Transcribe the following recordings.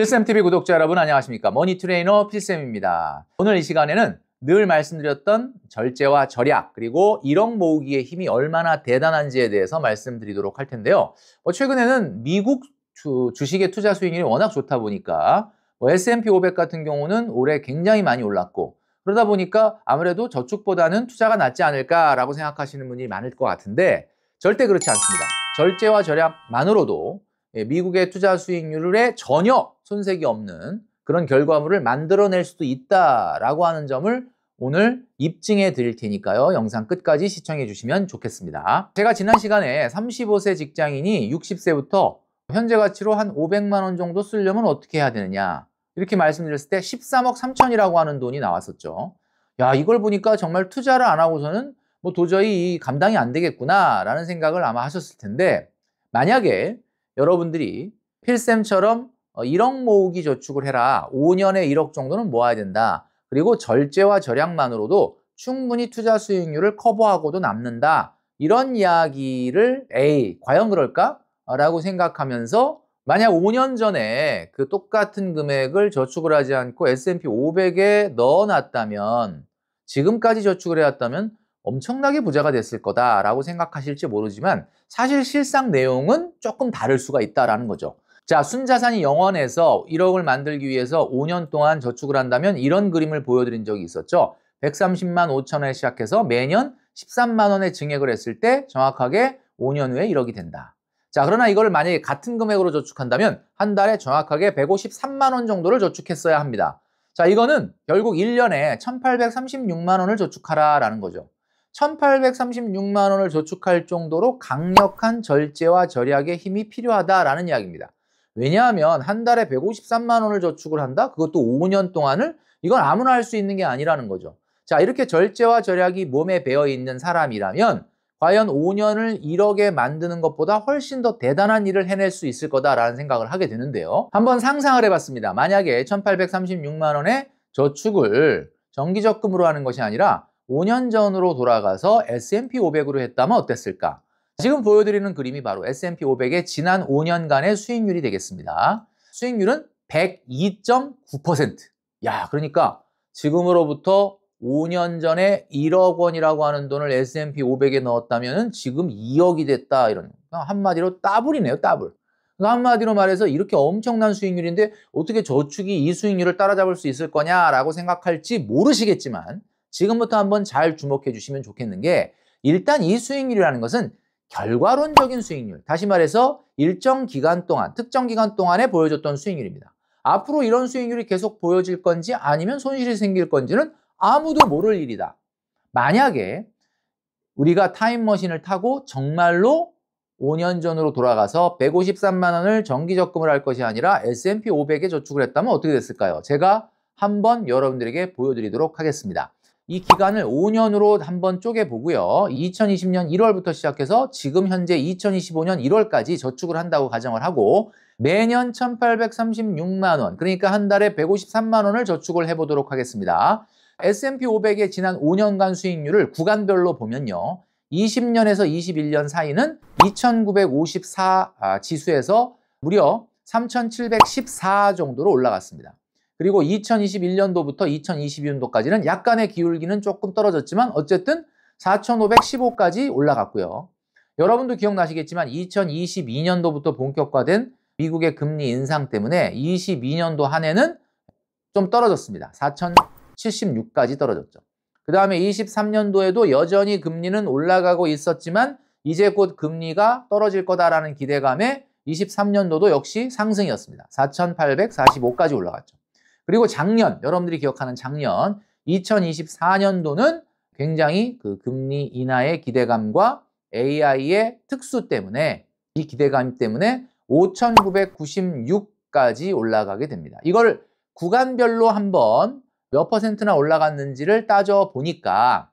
필쌤TV 구독자 여러분 안녕하십니까? 머니트레이너 필쌤입니다. 오늘 이 시간에는 늘 말씀드렸던 절제와 절약 그리고 1억 모으기의 힘이 얼마나 대단한지에 대해서 말씀드리도록 할 텐데요. 최근에는 미국 주식의 투자 수익률이 워낙 좋다 보니까 S&P 500 같은 경우는 올해 굉장히 많이 올랐고 그러다 보니까 아무래도 저축보다는 투자가 낫지 않을까라고 생각하시는 분이 많을 것 같은데 절대 그렇지 않습니다. 절제와 절약만으로도 미국의 투자 수익률에 전혀 손색이 없는 그런 결과물을 만들어낼 수도 있다라고 하는 점을 오늘 입증해 드릴 테니까요. 영상 끝까지 시청해 주시면 좋겠습니다. 제가 지난 시간에 35세 직장인이 60세부터 현재 가치로 한 500만 원 정도 쓰려면 어떻게 해야 되느냐 이렇게 말씀드렸을 때 13억 3천이라고 하는 돈이 나왔었죠. 야, 이걸 보니까 정말 투자를 안 하고서는 도저히 감당이 안 되겠구나 라는 생각을 아마 하셨을 텐데 만약에 여러분들이 필쌤처럼 1억 모으기 저축을 해라. 5년에 1억 정도는 모아야 된다. 그리고 절제와 절약만으로도 충분히 투자 수익률을 커버하고도 남는다. 이런 이야기를 과연 그럴까? 라고 생각하면서 만약 5년 전에 그 똑같은 금액을 저축을 하지 않고 S&P 500에 넣어놨다면 지금까지 저축을 해왔다면 엄청나게 부자가 됐을 거다라고 생각하실지 모르지만 사실 실상 내용은 조금 다를 수가 있다라는 거죠. 자, 순자산이 0원에서 1억을 만들기 위해서 5년 동안 저축을 한다면 이런 그림을 보여드린 적이 있었죠. 130만 5천 원에 시작해서 매년 13만 원의 증액을 했을 때 정확하게 5년 후에 1억이 된다. 자, 그러나 이걸 만약에 같은 금액으로 저축한다면 한 달에 정확하게 153만 원 정도를 저축했어야 합니다. 자, 이거는 결국 1년에 1836만 원을 저축하라라는 거죠. 1836만 원을 저축할 정도로 강력한 절제와 절약의 힘이 필요하다라는 이야기입니다. 왜냐하면 한 달에 153만 원을 저축을 한다? 그것도 5년 동안을? 이건 아무나 할 수 있는 게 아니라는 거죠. 자, 이렇게 절제와 절약이 몸에 배어 있는 사람이라면 과연 5년을 1억에 만드는 것보다 훨씬 더 대단한 일을 해낼 수 있을 거다라는 생각을 하게 되는데요. 한번 상상을 해봤습니다. 만약에 1836만 원의 저축을 정기적금으로 하는 것이 아니라 5년 전으로 돌아가서 S&P 500으로 했다면 어땠을까? 지금 보여드리는 그림이 바로 S&P 500의 지난 5년간의 수익률이 되겠습니다. 수익률은 102.9%. 야, 그러니까 지금으로부터 5년 전에 1억 원이라고 하는 돈을 S&P 500에 넣었다면 지금 2억이 됐다. 이런 한마디로 따블이네요, 따블. 한마디로 말해서 이렇게 엄청난 수익률인데 어떻게 저축이 이 수익률을 따라잡을 수 있을 거냐라고 생각할지 모르시겠지만 지금부터 한번 잘 주목해 주시면 좋겠는 게 일단 이 수익률이라는 것은 결과론적인 수익률, 다시 말해서 일정 기간 동안, 특정 기간 동안에 보여줬던 수익률입니다. 앞으로 이런 수익률이 계속 보여질 건지 아니면 손실이 생길 건지는 아무도 모를 일이다. 만약에 우리가 타임머신을 타고 정말로 5년 전으로 돌아가서 153만 원을 정기적금을 할 것이 아니라 S&P 500에 저축을 했다면 어떻게 됐을까요? 제가 한번 여러분들에게 보여드리도록 하겠습니다. 이 기간을 5년으로 한번 쪼개보고요. 2020년 1월부터 시작해서 지금 현재 2025년 1월까지 저축을 한다고 가정을 하고 매년 1836만 원, 그러니까 한 달에 153만 원을 저축을 해보도록 하겠습니다. S&P 500의 지난 5년간 수익률을 구간별로 보면요. 20년에서 21년 사이는 2954 지수에서 무려 3714 정도로 올라갔습니다. 그리고 2021년도부터 2022년도까지는 약간의 기울기는 조금 떨어졌지만 어쨌든 4515까지 올라갔고요. 여러분도 기억나시겠지만 2022년도부터 본격화된 미국의 금리 인상 때문에 22년도 한 해는 좀 떨어졌습니다. 4076까지 떨어졌죠. 그 다음에 23년도에도 여전히 금리는 올라가고 있었지만 이제 곧 금리가 떨어질 거다라는 기대감에 23년도도 역시 상승이었습니다. 4845까지 올라갔죠. 그리고 작년, 여러분들이 기억하는 작년 2024년도는 굉장히 그 금리 인하의 기대감과 AI의 특수 때문에 이 기대감 때문에 5,996까지 올라가게 됩니다. 이걸 구간별로 한번 몇 퍼센트나 올라갔는지를 따져보니까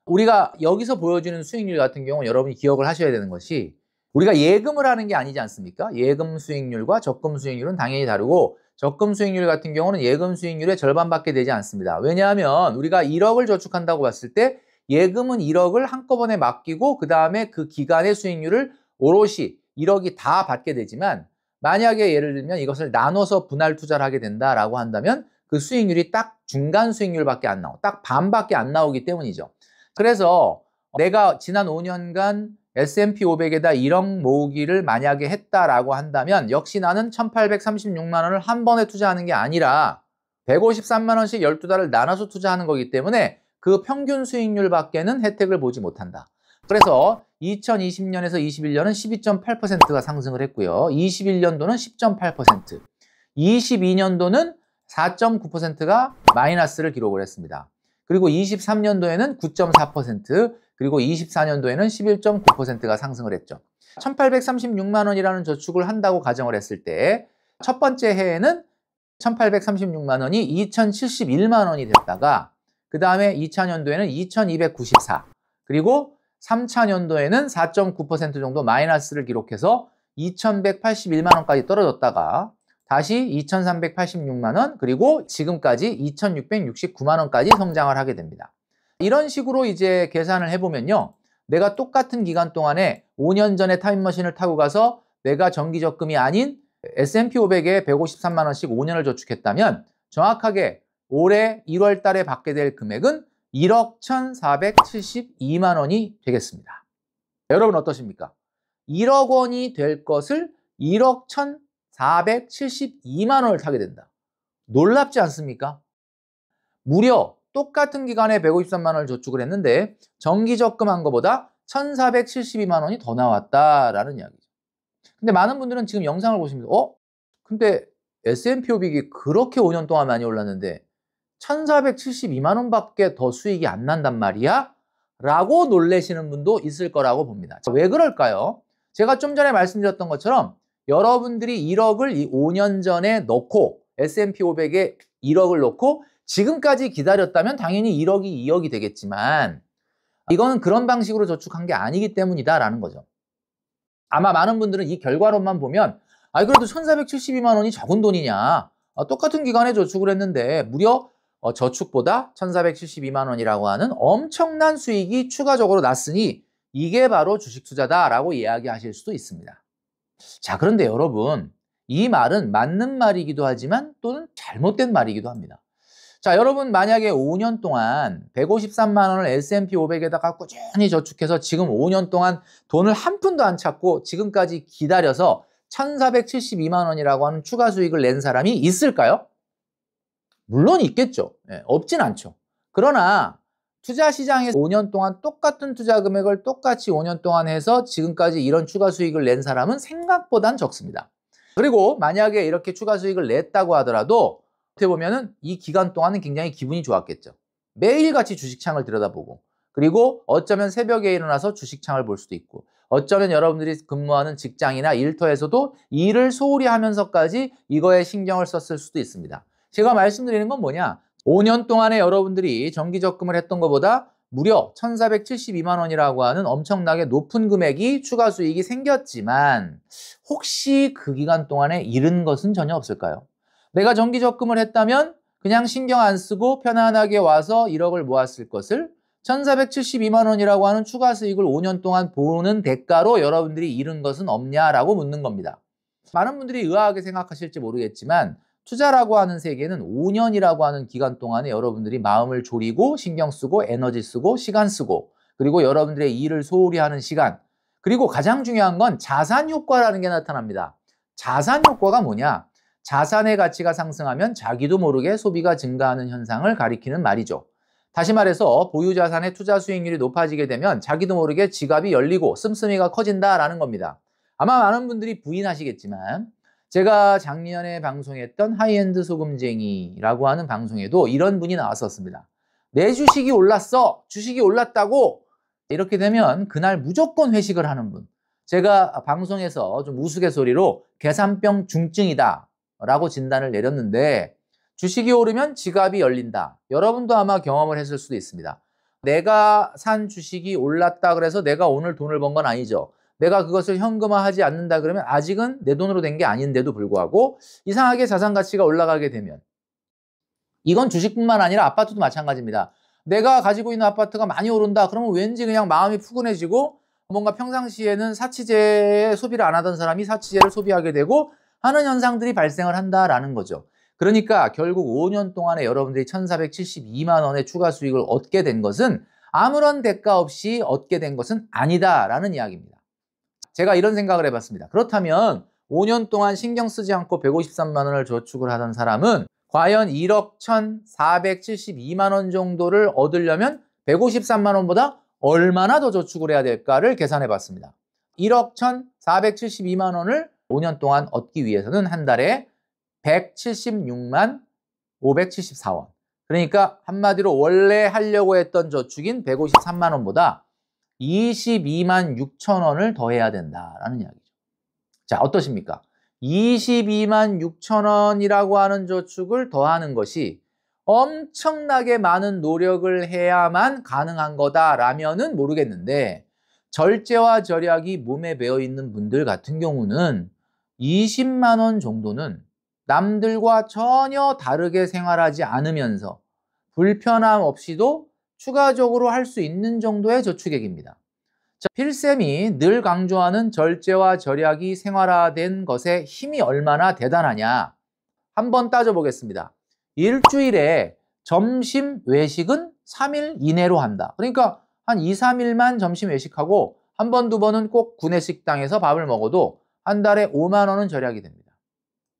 우리가 여기서 보여주는 수익률 같은 경우는 여러분이 기억을 하셔야 되는 것이 우리가 예금을 하는 게 아니지 않습니까? 예금 수익률과 적금 수익률은 당연히 다르고 적금 수익률 같은 경우는 예금 수익률의 절반밖에 되지 않습니다. 왜냐하면 우리가 1억을 저축한다고 봤을 때 예금은 1억을 한꺼번에 맡기고 그 다음에 그 기간의 수익률을 오롯이 1억이 다 받게 되지만 만약에 예를 들면 이것을 나눠서 분할 투자를 하게 된다라고 한다면 그 수익률이 딱 중간 수익률밖에 안 나오고 딱 반밖에 안 나오기 때문이죠. 그래서 내가 지난 5년간 S&P 500에다 1억 모으기를 만약에 했다라고 한다면 역시 나는 1,836만 원을 한 번에 투자하는 게 아니라 153만 원씩 12달을 나눠서 투자하는 거기 때문에 그 평균 수익률밖에는 혜택을 보지 못한다. 그래서 2020년에서 21년은 12.8%가 상승을 했고요. 21년도는 10.8%, 22년도는 4.9%가 마이너스를 기록을 했습니다. 그리고 23년도에는 9.4%, 그리고 24년도에는 11.9%가 상승을 했죠. 1,836만 원이라는 저축을 한다고 가정을 했을 때 첫 번째 해에는 1,836만 원이 2,071만 원이 됐다가 그 다음에 2차년도에는 2,294, 그리고 3차년도에는 4.9% 정도 마이너스를 기록해서 2,181만 원까지 떨어졌다가 다시 2,386만 원, 그리고 지금까지 2,669만 원까지 성장을 하게 됩니다. 이런 식으로 이제 계산을 해보면요. 내가 똑같은 기간 동안에 5년 전에 타임머신을 타고 가서 내가 정기적금이 아닌 S&P 500에 153만 원씩 5년을 저축했다면 정확하게 올해 1월 달에 받게 될 금액은 1억 1,472만 원이 되겠습니다. 여러분 어떠십니까? 1억 원이 될 것을 1억 1,472만 원을 타게 된다. 놀랍지 않습니까? 무려 똑같은 기간에 153만 원을 저축을 했는데 정기적금 한 것보다 1,472만 원이 더 나왔다라는 이야기죠. 근데 많은 분들은 지금 영상을 보시면서 근데 S&P 500이 그렇게 5년 동안 많이 올랐는데 1,472만 원밖에 더 수익이 안 난단 말이야? 라고 놀라시는 분도 있을 거라고 봅니다. 왜 그럴까요? 제가 좀 전에 말씀드렸던 것처럼 여러분들이 1억을 이 5년 전에 넣고 S&P 500에 1억을 넣고 지금까지 기다렸다면 당연히 1억이 2억이 되겠지만 이거는 그런 방식으로 저축한 게 아니기 때문이다라는 거죠. 아마 많은 분들은 이 결과론만 보면 그래도 1,472만 원이 적은 돈이냐, 똑같은 기간에 저축을 했는데 무려 저축보다 1,472만 원이라고 하는 엄청난 수익이 추가적으로 났으니 이게 바로 주식 투자다라고 이야기하실 수도 있습니다. 자, 그런데 여러분, 이 말은 맞는 말이기도 하지만 또는 잘못된 말이기도 합니다. 자, 여러분 만약에 5년 동안 153만 원을 S&P 500에다가 꾸준히 저축해서 지금 5년 동안 돈을 한 푼도 안 찾고 지금까지 기다려서 1,472만 원이라고 하는 추가 수익을 낸 사람이 있을까요? 물론 있겠죠. 없진 않죠. 그러나 투자 시장에서 5년 동안 똑같은 투자 금액을 똑같이 5년 동안 해서 지금까지 이런 추가 수익을 낸 사람은 생각보단 적습니다. 그리고 만약에 이렇게 추가 수익을 냈다고 하더라도 어떻게 보면은 이 기간 동안은 굉장히 기분이 좋았겠죠. 매일같이 주식창을 들여다보고, 그리고 어쩌면 새벽에 일어나서 주식창을 볼 수도 있고, 어쩌면 여러분들이 근무하는 직장이나 일터에서도 일을 소홀히 하면서까지 이거에 신경을 썼을 수도 있습니다. 제가 말씀드리는 건 뭐냐, 5년 동안에 여러분들이 정기적금을 했던 것보다 무려 1,472만 원이라고 하는 엄청나게 높은 금액이 추가 수익이 생겼지만 혹시 그 기간 동안에 잃은 것은 전혀 없을까요? 내가 정기적금을 했다면 그냥 신경 안 쓰고 편안하게 와서 1억을 모았을 것을 1,472만 원이라고 하는 추가 수익을 5년 동안 보는 대가로 여러분들이 잃은 것은 없냐라고 묻는 겁니다. 많은 분들이 의아하게 생각하실지 모르겠지만 투자라고 하는 세계는 5년이라고 하는 기간 동안에 여러분들이 마음을 졸이고 신경 쓰고 에너지 쓰고 시간 쓰고, 그리고 여러분들의 일을 소홀히 하는 시간, 그리고 가장 중요한 건 자산 효과라는 게 나타납니다. 자산 효과가 뭐냐? 자산의 가치가 상승하면 자기도 모르게 소비가 증가하는 현상을 가리키는 말이죠. 다시 말해서 보유자산의 투자 수익률이 높아지게 되면 자기도 모르게 지갑이 열리고 씀씀이가 커진다라는 겁니다. 아마 많은 분들이 부인하시겠지만 제가 작년에 방송했던 하이엔드 소금쟁이라고 하는 방송에도 이런 분이 나왔었습니다. 내 주식이 올랐어! 주식이 올랐다고! 이렇게 되면 그날 무조건 회식을 하는 분. 제가 방송에서 좀 우스갯소리로 계산병 중증이다 라고 진단을 내렸는데, 주식이 오르면 지갑이 열린다. 여러분도 아마 경험을 했을 수도 있습니다. 내가 산 주식이 올랐다 그래서 내가 오늘 돈을 번 건 아니죠. 내가 그것을 현금화하지 않는다 그러면 아직은 내 돈으로 된 게 아닌데도 불구하고 이상하게 자산 가치가 올라가게 되면, 이건 주식뿐만 아니라 아파트도 마찬가지입니다. 내가 가지고 있는 아파트가 많이 오른다 그러면 왠지 그냥 마음이 푸근해지고, 뭔가 평상시에는 사치제 소비를 안 하던 사람이 사치제를 소비하게 되고, 하는 현상들이 발생을 한다라는 거죠. 그러니까 결국 5년 동안에 여러분들이 1,472만 원의 추가 수익을 얻게 된 것은 아무런 대가 없이 얻게 된 것은 아니다라는 이야기입니다. 제가 이런 생각을 해봤습니다. 그렇다면 5년 동안 신경 쓰지 않고 153만 원을 저축을 하던 사람은 과연 1억 1,472만 원 정도를 얻으려면 153만 원보다 얼마나 더 저축을 해야 될까를 계산해 봤습니다. 1억 1,472만 원을 5년 동안 얻기 위해서는 한 달에 176만 574원. 그러니까 한마디로 원래 하려고 했던 저축인 153만 원보다 22만 6천 원을 더해야 된다라는 이야기죠. 자, 어떠십니까? 22만 6천 원이라고 하는 저축을 더하는 것이 엄청나게 많은 노력을 해야만 가능한 거다라면은 모르겠는데 절제와 절약이 몸에 배어 있는 분들 같은 경우는 20만 원 정도는 남들과 전혀 다르게 생활하지 않으면서 불편함 없이도 추가적으로 할 수 있는 정도의 저축액입니다. 자, 필쌤이 늘 강조하는 절제와 절약이 생활화된 것의 힘이 얼마나 대단하냐 한번 따져보겠습니다. 일주일에 점심 외식은 3일 이내로 한다. 그러니까 한 2, 3일만 점심 외식하고 한 번, 두 번은 꼭 구내식당에서 밥을 먹어도 한 달에 5만 원은 절약이 됩니다.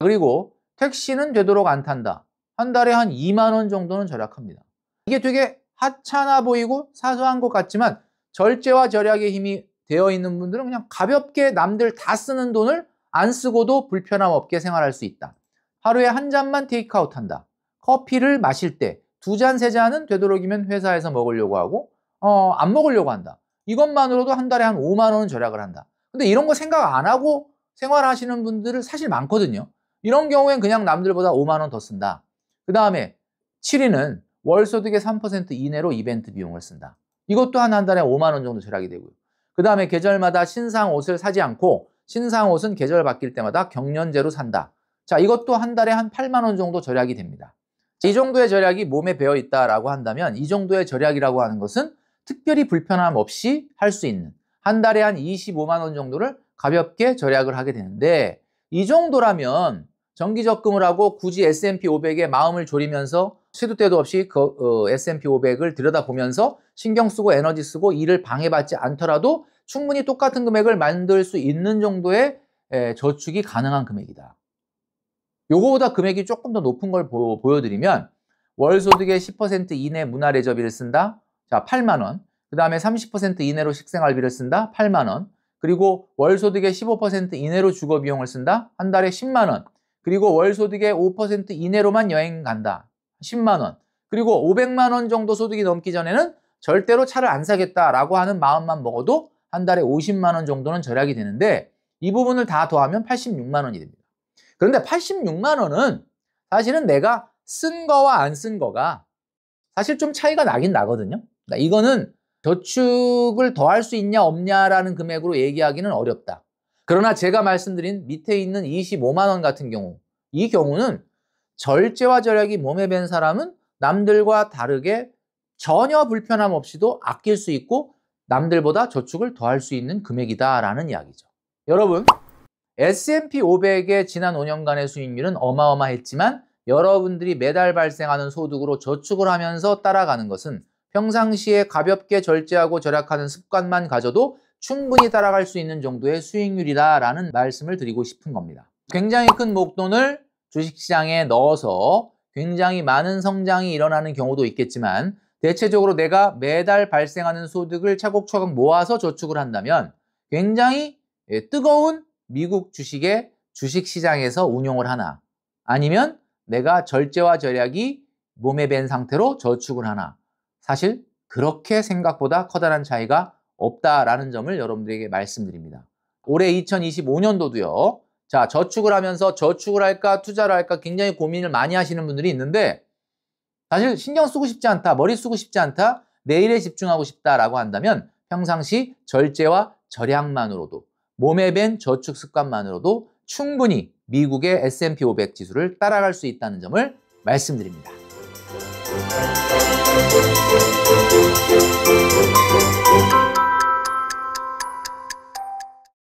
그리고 택시는 되도록 안 탄다. 한 달에 한 2만 원 정도는 절약합니다. 이게 되게 하찮아 보이고 사소한 것 같지만 절제와 절약의 힘이 되어 있는 분들은 그냥 가볍게 남들 다 쓰는 돈을 안 쓰고도 불편함 없게 생활할 수 있다. 하루에 한 잔만 테이크아웃 한다. 커피를 마실 때 2잔, 3잔은 되도록이면 회사에서 먹으려고 하고 안 먹으려고 한다. 이것만으로도 한 달에 한 5만 원은 절약을 한다. 근데 이런 거 생각 안 하고 생활하시는 분들은 사실 많거든요. 이런 경우엔 그냥 남들보다 5만 원 더 쓴다. 그 다음에 7위는 월소득의 3% 이내로 이벤트 비용을 쓴다. 이것 또한 한 달에 5만 원 정도 절약이 되고요. 그 다음에 계절마다 신상 옷을 사지 않고 신상 옷은 계절 바뀔 때마다 경련제로 산다. 자, 이것도 한 달에 한 8만 원 정도 절약이 됩니다. 이 정도의 절약이 몸에 배어 있다라고 한다면 이 정도의 절약이라고 하는 것은 특별히 불편함 없이 할 수 있는 한 달에 한 25만 원 정도를 가볍게 절약을 하게 되는데 이 정도라면 정기적금을 하고 굳이 S&P 500에 마음을 졸이면서 시도 때도 없이 S&P 500을 들여다보면서 신경 쓰고 에너지 쓰고 일을 방해받지 않더라도 충분히 똑같은 금액을 만들 수 있는 정도의 저축이 가능한 금액이다. 요거보다 금액이 조금 더 높은 걸 보여드리면 월소득의 10% 이내 문화레저비를 쓴다. 자, 8만 원. 그 다음에 30% 이내로 식생활비를 쓴다. 8만 원. 그리고 월소득의 15% 이내로 주거비용을 쓴다. 한 달에 10만 원. 그리고 월소득의 5% 이내로만 여행 간다. 10만 원. 그리고 500만 원 정도 소득이 넘기 전에는 절대로 차를 안 사겠다라고 하는 마음만 먹어도 한 달에 50만 원 정도는 절약이 되는데 이 부분을 다 더하면 86만 원이 됩니다. 그런데 86만 원은 사실은 내가 쓴 거와 안 쓴 거가 사실 좀 차이가 나긴 나거든요. 그러니까 이거는 저축을 더 할 수 있냐 없냐라는 금액으로 얘기하기는 어렵다. 그러나 제가 말씀드린 밑에 있는 25만 원 같은 경우 이 경우는 절제와 절약이 몸에 밴 사람은 남들과 다르게 전혀 불편함 없이도 아낄 수 있고 남들보다 저축을 더 할 수 있는 금액이다라는 이야기죠. 여러분, S&P 500의 지난 5년간의 수익률은 어마어마했지만 여러분들이 매달 발생하는 소득으로 저축을 하면서 따라가는 것은 평상시에 가볍게 절제하고 절약하는 습관만 가져도 충분히 따라갈 수 있는 정도의 수익률이다라는 말씀을 드리고 싶은 겁니다. 굉장히 큰 목돈을 주식시장에 넣어서 굉장히 많은 성장이 일어나는 경우도 있겠지만 대체적으로 내가 매달 발생하는 소득을 차곡차곡 모아서 저축을 한다면 굉장히 뜨거운 미국 주식의 주식시장에서 운용을 하나 아니면 내가 절제와 절약이 몸에 밴 상태로 저축을 하나 사실 그렇게 생각보다 커다란 차이가 없다라는 점을 여러분들에게 말씀드립니다. 올해 2025년도도요. 자, 저축을 하면서 저축을 할까 투자를 할까 굉장히 고민을 많이 하시는 분들이 있는데 사실 신경 쓰고 싶지 않다, 머리 쓰고 싶지 않다, 내일에 집중하고 싶다라고 한다면 평상시 절제와 절약만으로도 몸에 밴 저축 습관만으로도 충분히 미국의 S&P 500 지수를 따라갈 수 있다는 점을 말씀드립니다.